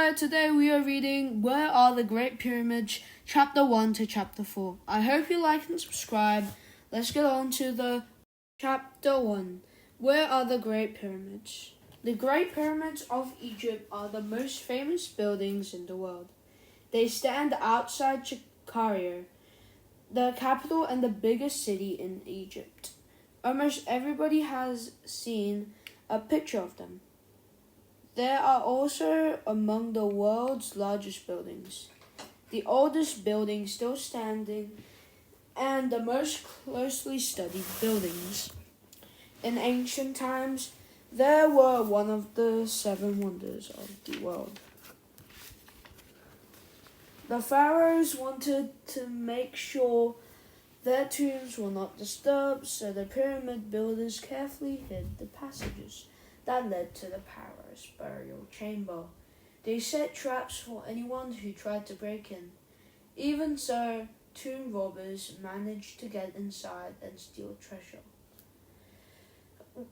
Hello, today we are reading Where Are the Great Pyramids, Chapter 1 to Chapter 4. I hope you like and subscribe. Let's get on to the Chapter 1. Where are the Great Pyramids? The Great Pyramids of Egypt are the most famous buildings in the world. They stand outside Cairo, the capital and the biggest city in Egypt. Almost everybody has seen a picture of them. They are also among the world's largest buildings, the oldest building still standing, and the most closely studied buildings. In ancient times, they were one of the 7 wonders of the world. The pharaohs wanted to make sure their tombs were not disturbed, so the pyramid builders carefully hid the passages that led to the pharaoh's burial chamber. They set traps for anyone who tried to break in. Even so, tomb robbers managed to get inside and steal treasure.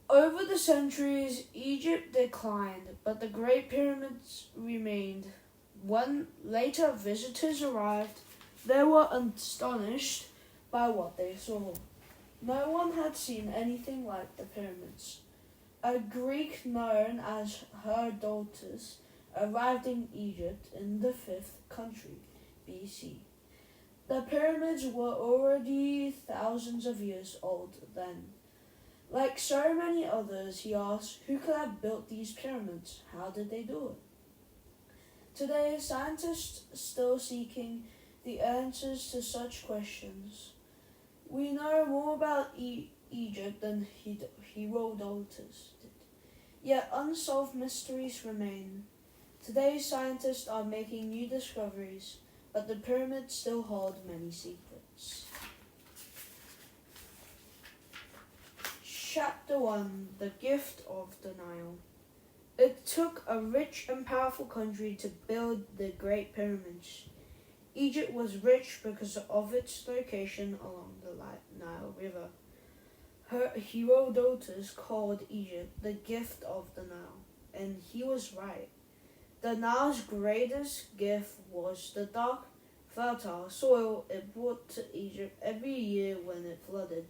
Over the centuries, Egypt declined, but the Great Pyramids remained. When later visitors arrived, they were astonished by what they saw. No one had seen anything like the pyramids. A Greek known as Herodotus arrived in Egypt in the 5th century BC. The pyramids were already thousands of years old then. Like so many others, he asked, who could have built these pyramids? How did they do it? Today, scientists are still seeking the answers to such questions. We know more about Egypt than Herodotus did. Yet unsolved mysteries remain. Today, scientists are making new discoveries, but the pyramids still hold many secrets. Chapter 1: The Gift of the Nile. It took a rich and powerful country to build the Great Pyramids. Egypt was rich because of its location along the Nile River. Herodotus called Egypt the gift of the Nile, and he was right. The Nile's greatest gift was the dark, fertile soil it brought to Egypt every year when it flooded.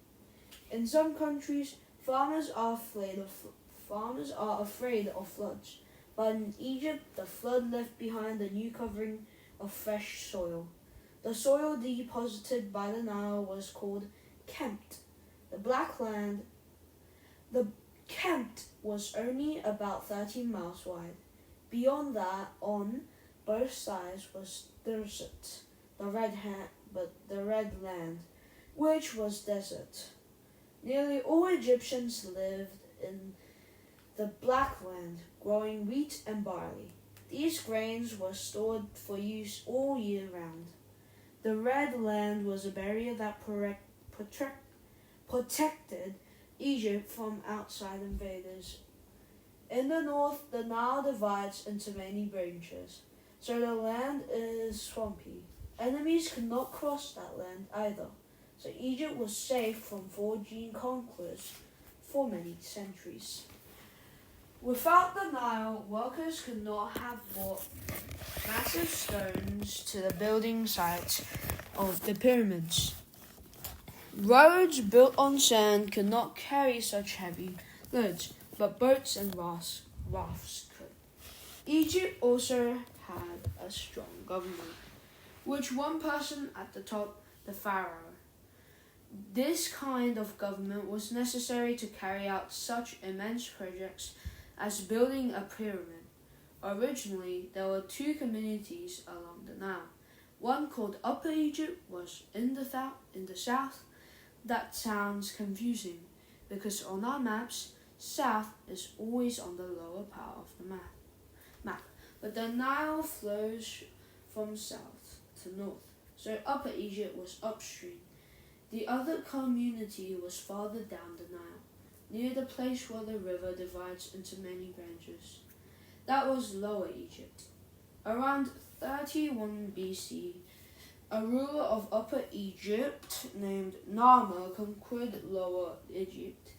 In some countries, farmers are afraid of floods, but in Egypt, the flood left behind a new covering of fresh soil. The soil deposited by the Nile was called Kemet. The Kemet was only about 13 miles wide. Beyond that, on both sides was desert, the Red Land, which was desert. Nearly all Egyptians lived in the Black Land, growing wheat and barley. These grains were stored for use all year round. The Red Land was a barrier that protected Egypt from outside invaders. In the north, the Nile divides into many branches, so the land is swampy. Enemies could not cross that land either, so Egypt was safe from foreign conquerors for many centuries. Without the Nile, workers could not have brought massive stones to the building sites of the pyramids. Roads built on sand could not carry such heavy loads, but boats and rafts could. Egypt also had a strong government, with one person at the top, the pharaoh. This kind of government was necessary to carry out such immense projects as building a pyramid. Originally, there were 2 communities along the Nile. One called Upper Egypt was in the south. That sounds confusing because on our maps, south is always on the lower part of the map. But the Nile flows from south to north, so Upper Egypt was upstream. The other community was farther down the Nile, near the place where the river divides into many branches. That was Lower Egypt. Around 31 BC, a ruler of Upper Egypt named Narmer conquered Lower Egypt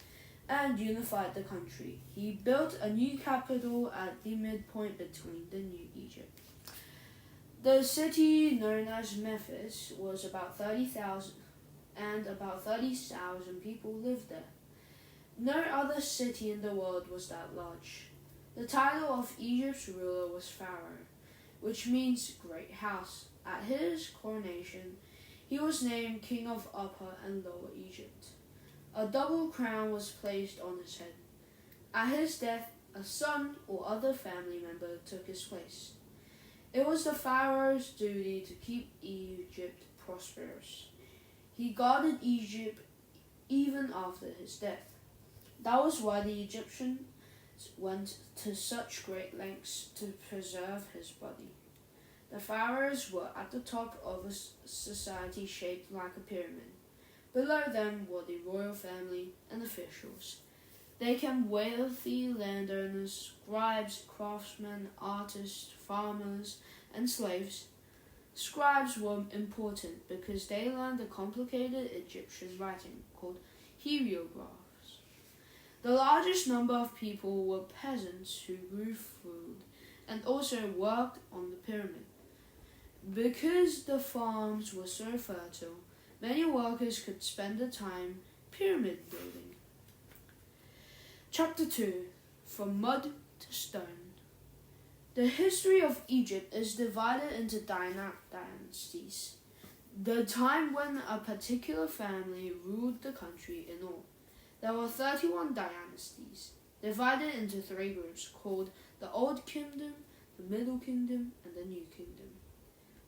and unified the country. He built a new capital at the midpoint between the new Egypt The city known as Memphis was about 30,000, and about 30,000 people lived there. No other city in the world was that large. The title of Egypt's ruler was Pharaoh, which means great house. At his coronation, he was named King of Upper and Lower Egypt. A double crown was placed on his head. At his death, a son or other family member took his place. It was the pharaoh's duty to keep Egypt prosperous. He guarded Egypt even after his death. That was why the Egyptians went to such great lengths to preserve his body. The pharaohs were at the top of a society shaped like a pyramid. Below them were the royal family and officials. They came wealthy landowners, scribes, craftsmen, artists, farmers, and slaves. Scribes were important because they learned a complicated Egyptian writing called hieroglyphs. The largest number of people were peasants who grew food and also worked on the pyramid. Because the farms were so fertile, many workers could spend the time pyramid building. Chapter 2. From Mud to Stone. The history of Egypt is divided into dynasties, the time when a particular family ruled the country in all. There were 31 dynasties, divided into 3 groups called the Old Kingdom, the Middle Kingdom, and the New Kingdom.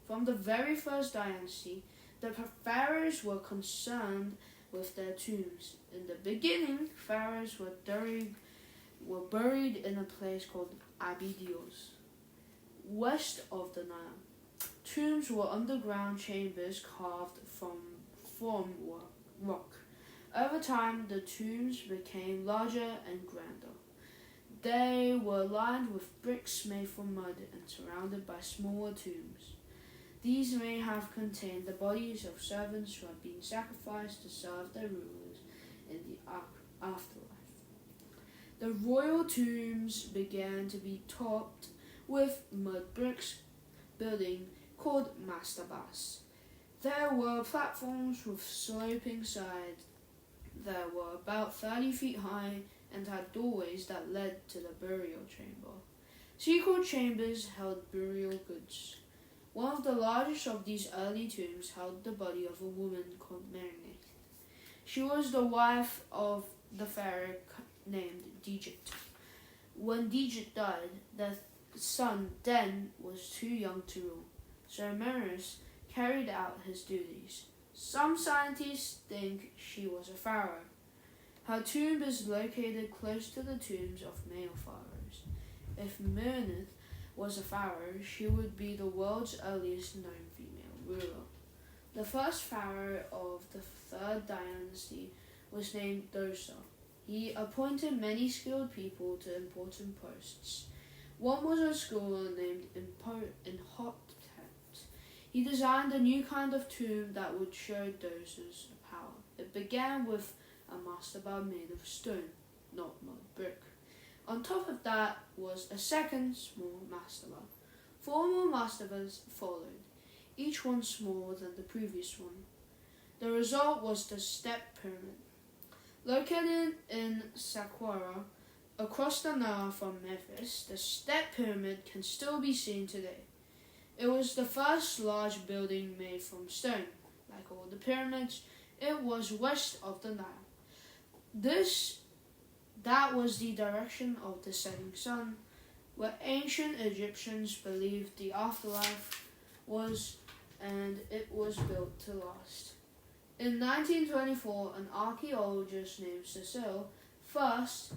From the very first dynasty, the pharaohs were concerned with their tombs. In the beginning, pharaohs were buried in a place called Abydos, west of the Nile. Tombs were underground chambers carved from rock. Over time, the tombs became larger and grander. They were lined with bricks made from mud and surrounded by smaller tombs. These may have contained the bodies of servants who had been sacrificed to serve their rulers in the afterlife. The royal tombs began to be topped with mud bricks building called mastabas. There were platforms with sloping sides that were about 30 feet high and had doorways that led to the burial chamber. Secret chambers held burial goods. One of the largest of these early tombs held the body of a woman called Marinate. She was the wife of the pharaoh named Djit. When Djit died, their son Den was too young to rule, so Menes carried out his duties. Some scientists think she was a pharaoh. Her tomb is located close to the tombs of male pharaohs. If Mernith was a pharaoh, she would be the world's earliest known female ruler. The first pharaoh of the third dynasty was named Dosa. He appointed many skilled people to important posts. One was a scholar named Imhotep. He designed a new kind of tomb that would show Dosa's power. It began with a mastaba made of stone, not mud brick. On top of that was a second small mastaba. 4 more mastabas followed, each one smaller than the previous one. The result was the Step Pyramid. Located in Saqqara, across the Nile from Memphis, the Step Pyramid can still be seen today. It was the first large building made from stone. Like all the pyramids, it was west of the Nile. That was the direction of the setting sun, where ancient Egyptians believed the afterlife was, and it was built to last. In 1924, an archaeologist named Cecil Firth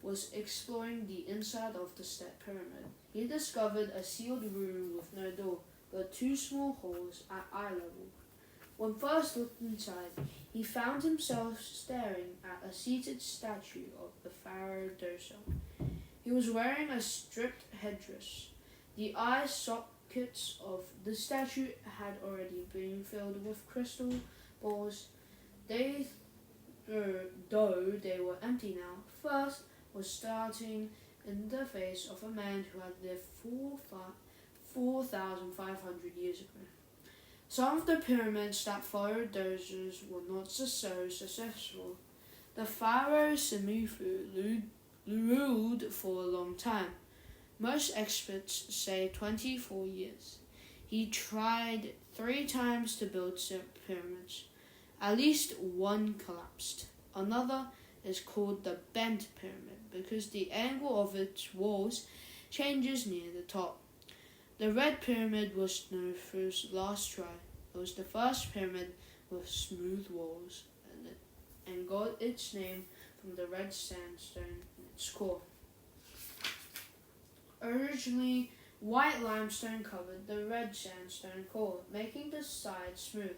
was exploring the inside of the Step Pyramid. He discovered a sealed room with no door, but 2 small holes at eye level. When Firth looked inside, he found himself staring at a seated statue of the pharaoh Dosa. He was wearing a stripped headdress. The eye sockets of the statue had already been filled with crystal balls. Though they were empty now, Firth was starting in the face of a man who had lived 4,500 years ago. Some of the pyramids that followed those were not so successful. The pharaoh Semufu ruled for a long time. Most experts say 24 years. He tried 3 times to build pyramids. At least one collapsed. Another is called the bent pyramid because the angle of its walls changes near the top. The Red Pyramid was Khufu's last try. It was the first pyramid with smooth walls and got its name from the red sandstone in its core. Originally, white limestone covered the red sandstone core, making the sides smooth,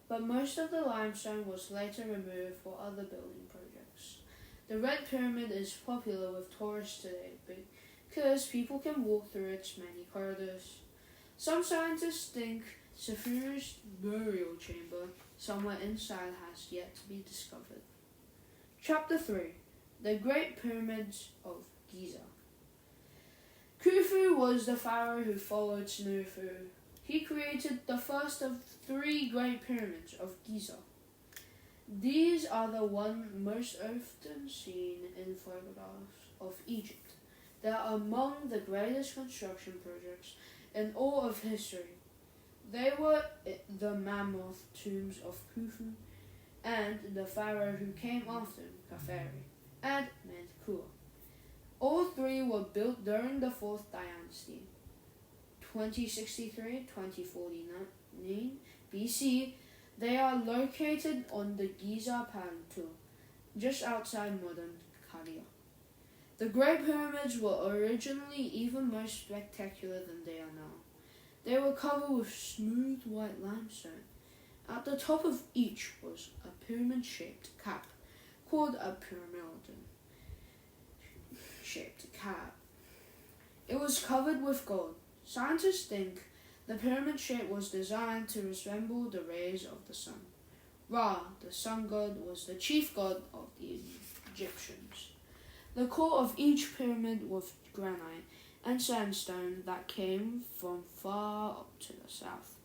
but most of the limestone was later removed for other building projects. The Red Pyramid is popular with tourists today because people can walk through its many corridors. Some scientists think Khufu's burial chamber somewhere inside has yet to be discovered. Chapter 3: The Great Pyramids of Giza. Khufu was the pharaoh who followed Snufu. He created the first of 3 Great Pyramids of Giza. These are the one most often seen in photographs of Egypt. They are among the greatest construction projects in all of history. They were the mammoth tombs of Khufu and the pharaoh who came after him, Khafre, and Menkaure. All 3 were built during the 4th dynasty, 2063-2049 BC. They are located on the Giza Plateau, just outside modern Cairo. The Great Pyramids were originally even more spectacular than they are now. They were covered with smooth white limestone. At the top of each was a pyramid-shaped cap, called a pyramidon-shaped cap. It was covered with gold. Scientists think the pyramid shape was designed to resemble the rays of the sun. Ra, the sun god, was the chief god of the Egyptians. The core of each pyramid was granite and sandstone that came from far up to the south.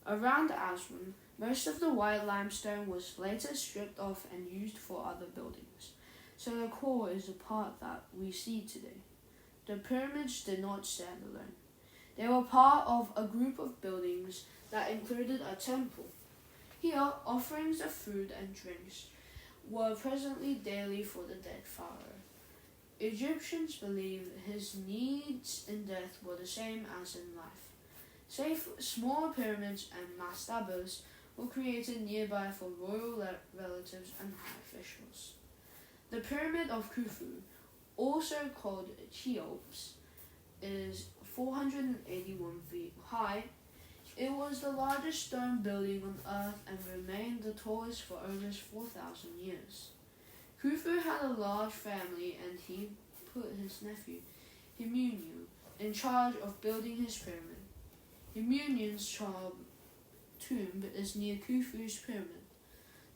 Around Aswan, most of the white limestone was later stripped off and used for other buildings, so the core is the part that we see today. The pyramids did not stand alone. They were part of a group of buildings that included a temple. Here, offerings of food and drinks were presently daily for the dead pharaoh. Egyptians believed his needs in death were the same as in life. Small pyramids and mastabas were created nearby for royal relatives and high officials. The Pyramid of Khufu, also called Cheops, is 481 feet high. It was the largest stone building on Earth and remained the tallest for over 4,000 years. Khufu had a large family and he put his nephew, Himuniu, in charge of building his pyramid. Himuniu's tomb is near Khufu's pyramid.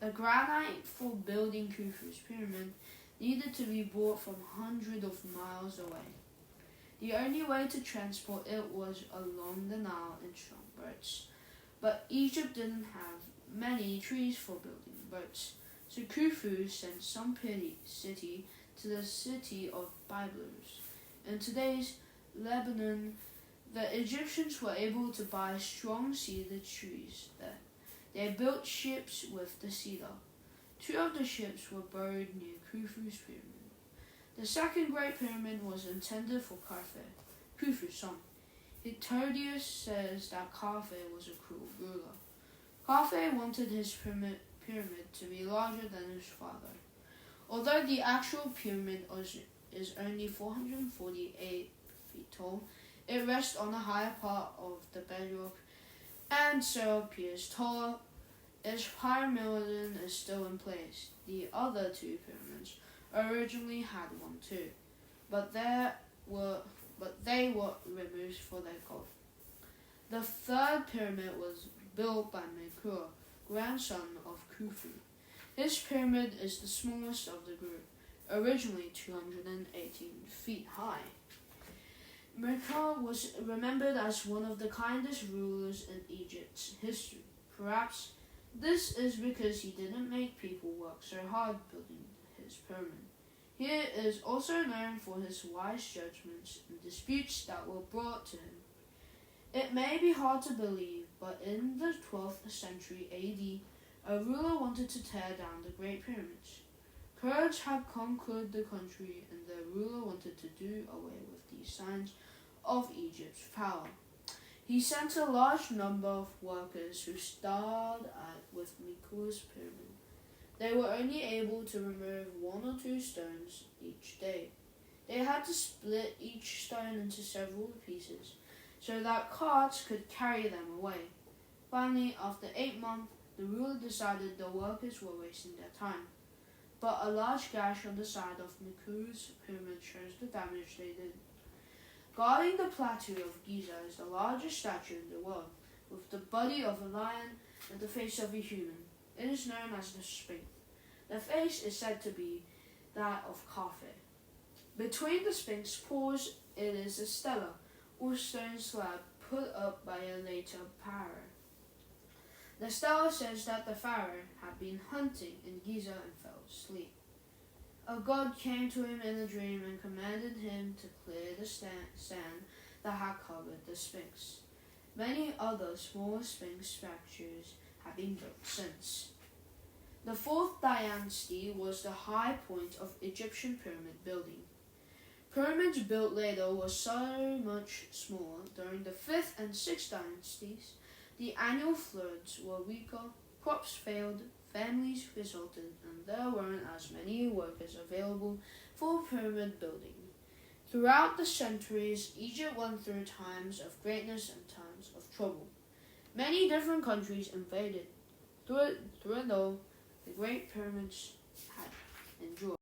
The granite for building Khufu's pyramid needed to be brought from hundreds of miles away. The only way to transport it was along the Nile in strong boats, but Egypt didn't have many trees for building boats, so Khufu sent some city to the city of Byblos. In today's Lebanon, the Egyptians were able to buy strong cedar trees there. They built ships with the cedar. 2 of the ships were buried near Khufu's pyramid. The second Great Pyramid was intended for Khafre, Khufu's son. Herodotus says that Khafre was a cruel ruler. Khafre wanted his pyramid to be larger than his father. Although the actual pyramid is only 448 feet tall, it rests on a higher part of the bedrock and so appears taller. Its pyramidon is still in place. The other 2 pyramids originally had one too, but they were removed for their gold. The third pyramid was built by Menkaure, grandson of Khufu. His pyramid is the smallest of the group, originally 218 feet high. Menkaure was remembered as one of the kindest rulers in Egypt's history. Perhaps this is because he didn't make people work so hard building his pyramid. He is also known for his wise judgments in disputes that were brought to him. It may be hard to believe, but in the 12th century AD, a ruler wanted to tear down the Great Pyramids. Kurds had conquered the country, and the ruler wanted to do away with these signs of Egypt's power. He sent a large number of workers who started with Menkaure's pyramid. They were only able to remove 1 or 2 stones each day. They had to split each stone into several pieces so that carts could carry them away. Finally, after 8 months, the ruler decided the workers were wasting their time. But a large gash on the side of Menkaure's pyramid shows the damage they did. Guarding the plateau of Giza is the largest statue in the world, with the body of a lion and the face of a human. It is known as the Sphinx. The face is said to be that of Khafu. Between the Sphinx's paws, it is a stela, or stone slab, put up by a later pharaoh. The stela says that the pharaoh had been hunting in Giza and fell asleep. A god came to him in a dream and commanded him to clear the sand that had covered the Sphinx. Many other smaller Sphinx statues have been built since. The 4th dynasty was the high point of Egyptian pyramid building. Pyramids built later were so much smaller. During the 5th and 6th dynasties, the annual floods were weaker, crops failed, families resulted, and there weren't as many workers available for pyramid building. Throughout the centuries, Egypt went through times of greatness and times of trouble. Many different countries invaded. Through it all, the Great Pyramids had endured.